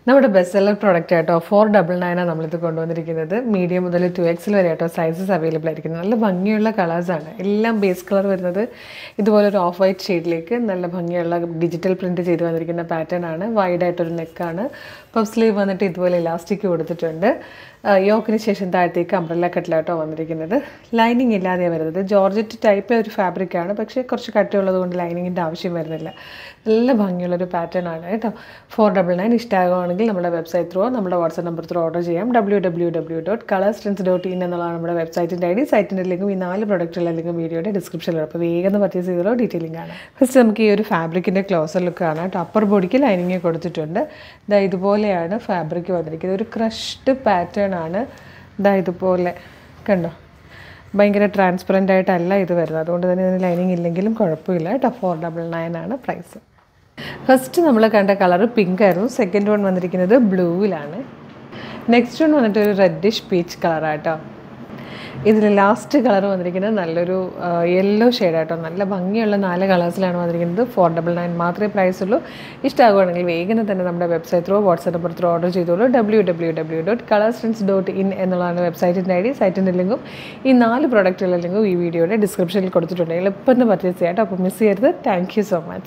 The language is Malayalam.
നമ്മുടെ ബെസ്റ്റ് സെല്ലർ പ്രോഡക്റ്റ് ആയിട്ടോ 499 നമ്മളിത് കൊണ്ടുവന്നിരിക്കുന്നത്. മീഡിയം മുതൽ 2XL വരെ ആയിട്ടോ സൈസസ് അവൈലബിൾ ആയിരിക്കുന്നത്. നല്ല ഭംഗിയുള്ള കളേഴ്സാണ്. എല്ലാം ബേസ് കളർ വരുന്നത് ഇതുപോലൊരു ഓഫ് വൈറ്റ് ഷെയ്ഡിലേക്ക് നല്ല ഭംഗിയുള്ള ഡിജിറ്റൽ പ്രിൻറ്റ് ചെയ്ത് വന്നിരിക്കുന്ന പാറ്റേൺ ആണ്. വൈഡായിട്ടൊരു നെക്കാണ്. പഫ് സ്ലീവ് വന്നിട്ട് ഇതുപോലെ ഇലാസ്റ്റിക് കൊടുത്തിട്ടുണ്ട്. യോക്കിന് ശേഷം താഴത്തേക്ക് അംബ്രല്ല കട്ടിലായിട്ടോ വന്നിരിക്കുന്നത്. ലൈനിങ് ഇല്ലാതെയാണ് വരുന്നത്. ജോർജറ്റ് ടൈപ്പ് ഒരു ഫാബ്രിക്കാണ്, പക്ഷേ കുറച്ച് കട്ടിയുള്ളത് കൊണ്ട് ലൈനിങ്ങിൻ്റെ ആവശ്യം വരുന്നില്ല. നല്ല ഭംഗിയുള്ളൊരു പാറ്റേൺ ആണ് കേട്ടോ. 499 ഇഷ്ടമാകുകയാണെങ്കിൽ നമ്മുടെ വെബ്സൈറ്റ് ത്രൂ നമ്മുടെ വാട്സാപ്പ് നമ്പർ ത്രൂ ഓർഡർ ചെയ്യാം. www.colorstrends.in എന്നുള്ളതാണ് നമ്മുടെ വെബ്സൈറ്റിൻ്റെ ID. സൈറ്റിൻ്റെ ലിങ്കും ഈ 4 പ്രൊഡക്റ്റുള്ള ലിങ്കും വീഡിയോയുടെ ഡിസ്ക്രിപ്ഷനിൽ. അപ്പോൾ വേഗം പർച്ചേസ് ചെയ്തോ. ഡീറ്റെയിലിംഗ് ആണ്. ഫസ്റ്റ് നമുക്ക് ഈ ഒരു ഫാബ്രിക്കിൻ്റെ ക്ലോസർ ലുക്കാണ് കേട്ടോ. അപ്പർ ബോഡിക്ക് ലൈനിങ് കൊടുത്തിട്ടുണ്ട്. ഇതാ ഇതുപോലെയാണ് ഫാബ്രിക് വന്നിരിക്കുന്നത്. ഒരു ക്രഷ്ഡ് പാറ്റേൺ ആണ്. ഇതാ ഇതുപോലെ കണ്ടോ, ഭയങ്കര ട്രാൻസ്പെറൻ്റ് ആയിട്ടല്ല ഇത് വരുന്നത്. അതുകൊണ്ട് തന്നെ ഇതിന് ലൈനിങ് ഇല്ലെങ്കിലും കുഴപ്പമില്ല കേട്ടോ. 499 ആണ് പ്രൈസ്. ഫസ്റ്റ് നമ്മൾ കണ്ട കളർ പിങ്ക് ആയിരുന്നു. സെക്കൻഡ് വൺ വന്നിരിക്കുന്നത് ബ്ലൂവിലാണ്. നെക്സ്റ്റ് വൺ വന്നിട്ട് ഒരു റെഡിഷ് പീച്ച് കളറാട്ടോ. ഇതിൽ ലാസ്റ്റ് കളർ വന്നിരിക്കുന്നത് നല്ലൊരു യെല്ലോ ഷെയ്ഡായിട്ടോ. നല്ല ഭംഗിയുള്ള 4 കളേഴ്സിലാണ് വന്നിരിക്കുന്നത്. 499 മാത്രമേ പ്രൈസ് ഉള്ളൂ. ഇഷ്ടമാകുകയാണെങ്കിൽ വേഗം തന്നെ നമ്മുടെ website through WhatsApp number through order ചെയ്തോളൂ. www.colorstrends.in എന്നുള്ളതാണ് വെബ്സൈറ്റിൻ്റെ ID. സൈറ്റിൻ്റെ ലിങ്കും ഈ 4 പ്രൊഡക്റ്റുള്ള ലിങ്കും ഈ വീഡിയോയുടെ ഡിസ്ക്രിപ്ഷനിൽ കൊടുത്തിട്ടുണ്ട്. എളുപ്പം പർച്ചേസ് ചെയ്യാം കേട്ടോ. അപ്പോൾ മിസ് ചെയ്യരുത്. Thank you so much.